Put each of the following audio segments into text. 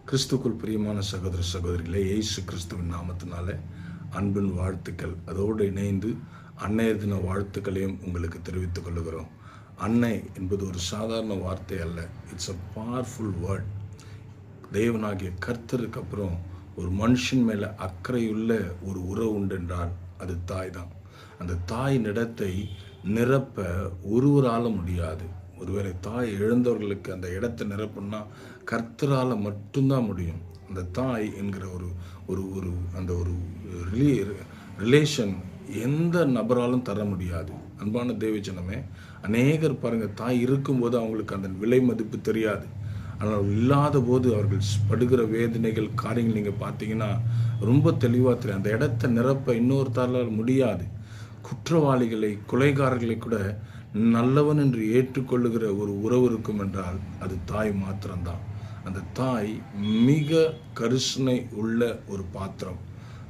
கிறிஸ்துக்குள் பிரியமான சகோதர சகோதரிகளே, இயேசு கிறிஸ்துவின் நாமத்தினால அன்பின் வாழ்த்துக்கள். அதோடு இணைந்து அன்னையர் தின வாழ்த்துக்களையும் உங்களுக்கு தெரிவித்துக் கொள்கிறோம். அன்னை என்பது ஒரு சாதாரண வார்த்தை அல்ல, இட்ஸ் அ பவர்ஃபுல் வேர்ட். தேவனாகிய கர்த்தருக்கு அப்புறம் ஒரு மனுஷன் மேலே அக்கறையுள்ள ஒரு உறவு உண்டு என்றால் அது தாய் தான். அந்த தாயின் இடத்தை நிரப்ப ஒருவரால முடியாது. ஒருவேளை தாய் இழந்தவர்களுக்கு அந்த இடத்தை நிரப்புனா கர்த்தரால் மட்டும்தான் முடியும். அந்த தாய் என்கிற ஒரு ஒரு ஒரு அந்த ஒரு ரிலேஷன் எந்த நபராலும் தர முடியாது. அன்பான தேவஜனமே, அநேகர் பாருங்கள், தாய் இருக்கும்போது அவங்களுக்கு அந்த விலை மதிப்பு தெரியாது. ஆனால் இல்லாத போது அவர்கள் படுகிற வேதனைகள், காரியங்கள் நீங்கள் பார்த்தீங்கன்னா ரொம்ப தெளிவாக தெரியும். அந்த இடத்தை நிரப்ப இன்னொருத்தாரால் முடியாது. குற்றவாளிகளை, கொலைகாரர்களை கூட நல்லவன் என்று ஏற்றுக்கொள்ளுகிற ஒரு உறவு இருக்கும் என்றால் அது தாய் மாத்திரம்தான். அந்த தாய் மிக கருணை உள்ள ஒரு பாத்திரம்.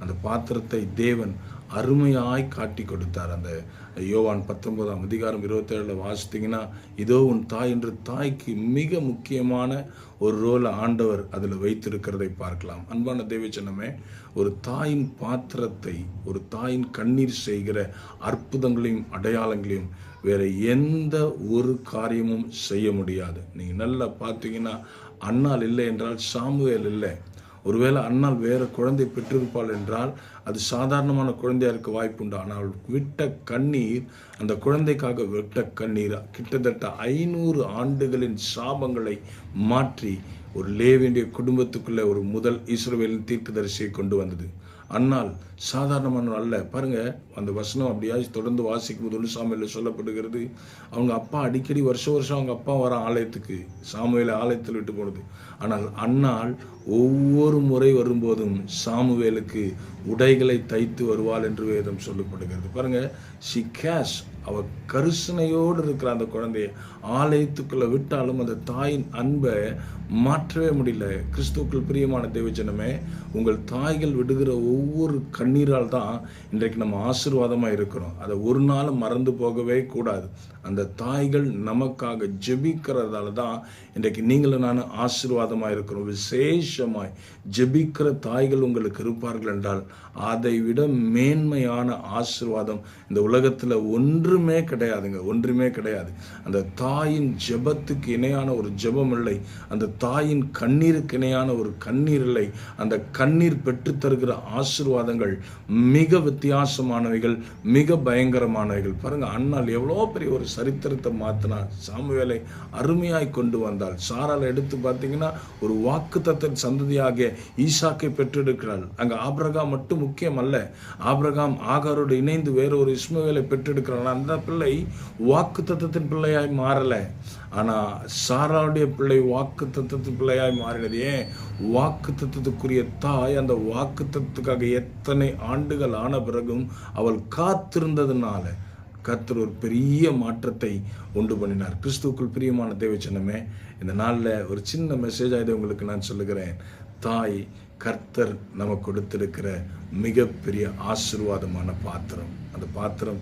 அந்த பாத்திரத்தை தேவன் அருமையாய் காட்டி கொடுத்தார். அந்த யோவான் 19:27 வாசித்தீங்கன்னா, இதோ உன் தாய் என்று தாய்க்கு மிக முக்கியமான ஒரு ரோலை ஆண்டவர் அதில் வைத்திருக்கிறதை பார்க்கலாம். அன்பான தேவஜனமே, ஒரு தாயின் பாத்திரத்தை, ஒரு தாயின் கண்ணீர் செய்கிற அற்புதங்களையும் அடையாளங்களையும் வேறு எந்த ஒரு காரியமும் செய்ய முடியாது. நீங்கள் நல்லா பார்த்தீங்கன்னா, அன்னாள் இல்லை என்றால் சாமுவேல் இல்லை. ஒருவேளை அன்னாள் வேறு குழந்தை பெற்றிருப்பாள் என்றால் அது சாதாரணமான குழந்தையாக இருக்க வாய்ப்புண்டு. ஆனால் விட்ட கண்ணீர், அந்த குழந்தைக்காக விட்ட கண்ணீர் கிட்டத்தட்ட 500 ஆண்டுகளின் சாபங்களை மாற்றி ஒரு லேவியனுடைய குடும்பத்துக்குள்ளே ஒரு முதல் இஸ்ரவேலின் தீர்க்கதரிசியை கொண்டு வந்தது. அன்னால் சாதாரணமான அல்ல. பாருங்கள், அந்த வசனம் அப்படியா தொடர்ந்து வாசிக்கும் போது 1 சாமுவேலில் சொல்லப்படுகிறது, அவங்க அப்பா அடிக்கடி வருஷம் அவங்க அப்பா வர ஆலயத்துக்கு, சாமுவேலை ஆலயத்தில் விட்டு போனது. ஆனால் அன்னால் ஒவ்வொரு முறை வரும்போதும் சாமுவேலுக்கு உடைகளை தைத்து வருவாள் என்று வேதம் சொல்லப்படுகிறது. பாருங்கள், ஷி கேஷ், அவள் கருசனையோடு இருக்கிற அந்த குழந்தைய ஆலயத்துக்குள்ளே விட்டாலும் அந்த தாயின் அன்பை மாற்றவே முடியல. கிறிஸ்துவுக்குள் பிரியமான தேவஜனமே, உங்கள் தாய்கள் விடுகிற ஒவ்வொரு கண்ணீரால் தான் இன்றைக்கு நம்ம ஆசீர்வாதமாக இருக்கிறோம். அதை ஒரு நாளும் மறந்து போகவே கூடாது. அந்த தாய்கள் நமக்காக ஜெபிக்கிறதால தான் இன்றைக்கு நீங்களும் நானும் ஆசீர்வாதமாக இருக்கிறோம். விசேஷமாய் ஜெபிக்கிற தாய்கள் உங்களுக்கு இருப்பார்கள் என்றால் அதை விட மேன்மையான ஆசீர்வாதம் இந்த உலகத்தில் ஒன்றுமே கிடையாதுங்க, ஒன்றுமே கிடையாது. அந்த தாயின் ஜெபத்துக்கு இணையான ஒரு ஜெபம் இல்லை. அந்த தாயின் கண்ணீருக்கு இணையான ஒரு கண்ணீர் இல்லை. அந்த கண்ணீர் பெற்றுத்தருகிற ஆசீர்வாதங்கள் மிக வித்தியாசமானவைகள், மிக பயங்கரமானவைகள். பாருங்கள், அன்னாள் எவ்வளோ பெரிய ஒரு சரித்திரத்தை மாற்றினார். சாமுவேலை அருமையாய் கொண்டு வந்தாள். சாரால் எடுத்து பார்த்தீங்கன்னா ஒரு வாக்குத்தத்தத்தின் சந்ததியாக ஈசாக்கை பெற்றெடுக்கிறாள். அங்கே ஆபிரகாம் மட்டும் முக்கியம் அல்ல. ஆபிரகாம் ஆகாரோடு இணைந்து வேற ஒரு இஸ்மவேலை பெற்றெடுக்கிறான். அந்த பிள்ளை வாக்குத்தத்தத்தின் பிள்ளையாய் மாறலை. ஆனால் சாராளுடைய பிள்ளை வாக்குத்தத்தத்தின் பிள்ளையாய் மாறினது. ஏன்? வாக்குத்தத்தத்துக்குரிய தாய் அந்த வாக்குத்தத்துக்காக எத்தனை ஆண்டுகள் ஆன பிறகும் அவள் காத்திருந்ததுனால கர்த்தர் ஒரு பெரிய மாற்றத்தை உண்டு பண்ணினார். கிறிஸ்துவுக்குள் பிரியமான தேவஜனமே, இந்த நாளில் ஒரு சின்ன மெசேஜாக இதை உங்களுக்கு நான் சொல்லுகிறேன். தாய் கர்த்தர் நமக்கு கொடுத்திருக்கிற மிகப்பெரிய ஆசீர்வாதமான பாத்திரம். அந்த பாத்திரம்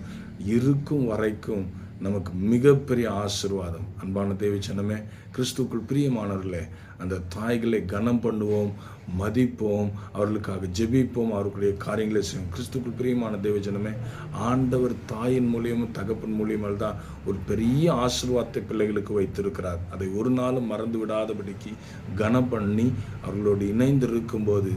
இருக்கும் வரைக்கும் நமக்கு மிகப்பெரிய ஆசீர்வாதம். அன்பான தேவஜனமே, கிறிஸ்துவுக்குள் பிரியமானவர்களே, அந்த தாய்களை கனம் பண்ணுவோம், மதிப்போம், அவர்களுக்காக ஜெபிப்போம், அவர்களுடைய காரியங்களை செய்வோம். கிறிஸ்துவுக்குள் பிரியமான தேவஜனமே, ஆண்டவர் தாயின் மூலியமும் தகப்பன் மூலியமாக தான் ஒரு பெரிய ஆசீர்வாதத்தை பிள்ளைகளுக்கு வைத்திருக்கிறார். அதை ஒரு நாளும் மறந்து விடாதபடிக்கு கனம் பண்ணி அவர்களோடு இணைந்து இருக்கும்போது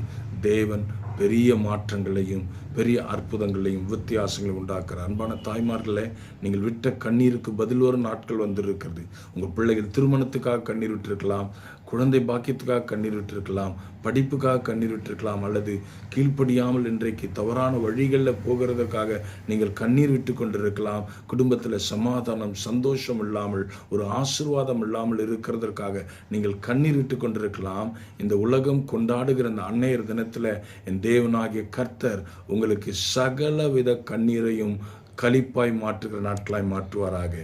தேவன் பெரிய மாற்றங்களையும் பெரிய அற்புதங்களையும் வித்தியாசங்களையும் உண்டாக்குறார். அன்பான தாய்மார்களே, நீங்கள் விட்ட கண்ணீருக்கு பதில் வரும் நாட்கள் வந்திருக்கிறது. உங்கள் பிள்ளைகள் திருமணத்துக்காக கண்ணீர் விட்டிருக்கலாம், குழந்தை பாக்கியத்துக்காக கண்ணீர் விட்டிருக்கலாம், படிப்புக்காக கண்ணீர் விட்டிருக்கலாம், அல்லது கீழ்ப்படியாமல் இன்றைக்கு தவறான வழிகளில் போகிறதுக்காக நீங்கள் கண்ணீர் விட்டு கொண்டிருக்கலாம். குடும்பத்தில் சமாதானம், சந்தோஷம் இல்லாமல், ஒரு ஆசீர்வாதம் இல்லாமல் இருக்கிறதற்காக நீங்கள் கண்ணீர் விட்டு கொண்டிருக்கலாம். இந்த உலகம் கொண்டாடுகிற இந்த அன்னையர் தினத்தில் என் தேவனாகிய கர்த்தர் உங்களுக்கு சகலவித கண்ணீரையும் களிப்பாய் மாற்றுகிற நாட்களாய் மாற்றுவாராக.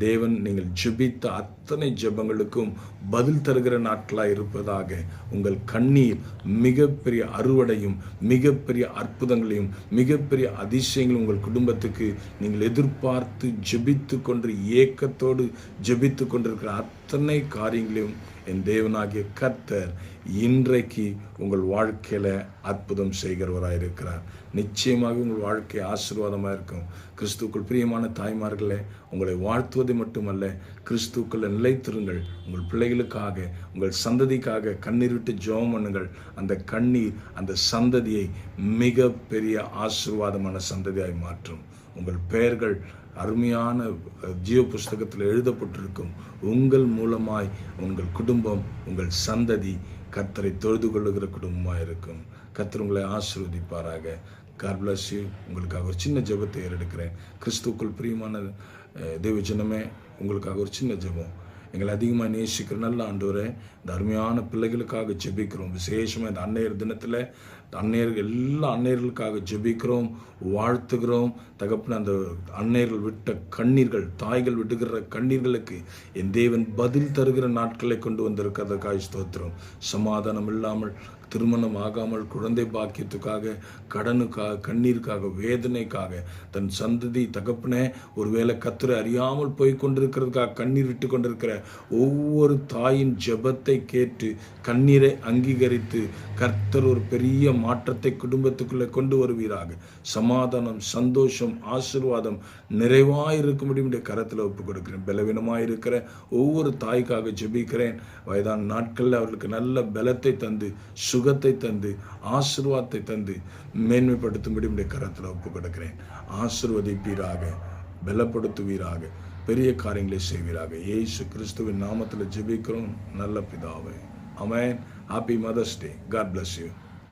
தேவன் நீங்கள் ஜெபித்த அத்தனை ஜெபங்களுக்கும் பதில் தருகிற நாட்களாக இருப்பதாக. உங்கள் கண்ணீர் மிகப்பெரிய அறுவடையும் மிகப்பெரிய அற்புதங்களையும் மிகப்பெரிய அதிசயங்களும் உங்கள் குடும்பத்துக்கு நீங்கள் எதிர்பார்த்து ஜெபித்து கொண்டு ஏக்கத்தோடு ஜெபித்து கொண்டிருக்கிற அத்தனை காரியங்களையும் என் தேவனாகிய கர்த்தர் இன்றைக்கு உங்கள் வாழ்க்கையில் அற்புதம் செய்கிறவராக இருக்கிறார். நிச்சயமாக உங்கள் வாழ்க்கை ஆசீர்வாதமாக இருக்கும். கிறிஸ்துவுக்குள் பிரியமான தாய்மார்களே, உங்களை வாழ்த்துவது மட்டுமல்ல, கிறிஸ்துவுக்குள்ள நிலைத்திருங்கள். உங்கள் பிள்ளைகளுக்காக உங்கள் சந்ததிக்காக கண்ணீர் விட்டு ஜெபம் பண்ணுங்கள். அந்த கண்ணீர் அந்த சந்ததியை மிக பெரிய ஆசீர்வாதமான சந்ததியாய் மாற்றும். உங்கள் பெயர்கள் அருமையான ஜீவ புஸ்தகத்தில் எழுதப்பட்டிருக்கும். உங்கள் மூலமாய் உங்கள் குடும்பம் உங்கள் சந்ததி கர்த்தரை தொழுது கொள்ளுகிற குடும்பமாக இருக்கும். கர்த்தர் உங்களை ஆசீர்வதிப்பாராக. God bless you. உங்களுக்காக ஒரு சின்ன ஜெபத்தை ஏறெடுக்கிறேன். கிறிஸ்துவுக்குள் பிரியமான தேவ ஜனமே, உங்களுக்காக ஒரு சின்ன ஜெபம். எங்களை அதிகமாக நேசிக்கிற நல்ல ஆண்டவரே, இந்த அருமையான பிள்ளைகளுக்காக ஜெபிக்கிறோம். விசேஷமாக இந்த அன்னையர் தினத்தில் எல்லா அன்னையர்களுக்காக ஜெபிக்கிறோம், வாழ்த்துகிறோம். தகப்பன அந்த அன்னையர்கள் விட்ட கண்ணீர்கள், தாய்கள் விடுகிற கண்ணீர்களுக்கு என் தேவன் பதில் தருகிற நாட்களை கொண்டு வந்திருக்கிறதுக்காக ஸ்தோத்திரம். சமாதானம் இல்லாமல், திருமணம் ஆகாமல், குழந்தை பாக்கியத்துக்காக, கடனுக்காக, கண்ணீருக்காக, வேதனைக்காக, தன் சந்ததி தகப்பனே ஒருவேளை கர்த்தரை அறியாமல் போய் கொண்டிருக்கிறதுக்காக கண்ணீர் விட்டு கொண்டிருக்கிற ஒவ்வொரு தாயின் ஜெபத்தை கேட்டு கண்ணீரை அங்கீகரித்து கர்த்தர் ஒரு பெரிய மாற்றத்தை குடும்பத்துக்குள்ளே கொண்டு வருவீராக. சமாதானம், சந்தோஷம், ஆசீர்வாதம் நிறைவாயிருக்கும்படி கரத்தில் ஒப்புக் கொடுக்கிறேன். பலவீனமாயிருக்கிற ஒவ்வொரு தாய்க்காக ஜெபிக்கிறேன். வயதான நாட்களில் அவர்களுக்கு நல்ல பலத்தை தந்து, சுகத்தை தந்து, ஆசீர்வாதத்தை தந்து மேன்மைப்படுத்தும்படி கரத்தில் ஒப்புக் கொடுக்கிறேன். ஆசீர்வதிப்பீராக, பலப்படுத்துவீராக, பெரிய காரியங்களை செய்வீராக. இயேசு கிறிஸ்துவின் நாமத்தில் ஜெபிக்கிறோம் நல்ல பிதாவே. Amen. Happy mother's day. God bless you.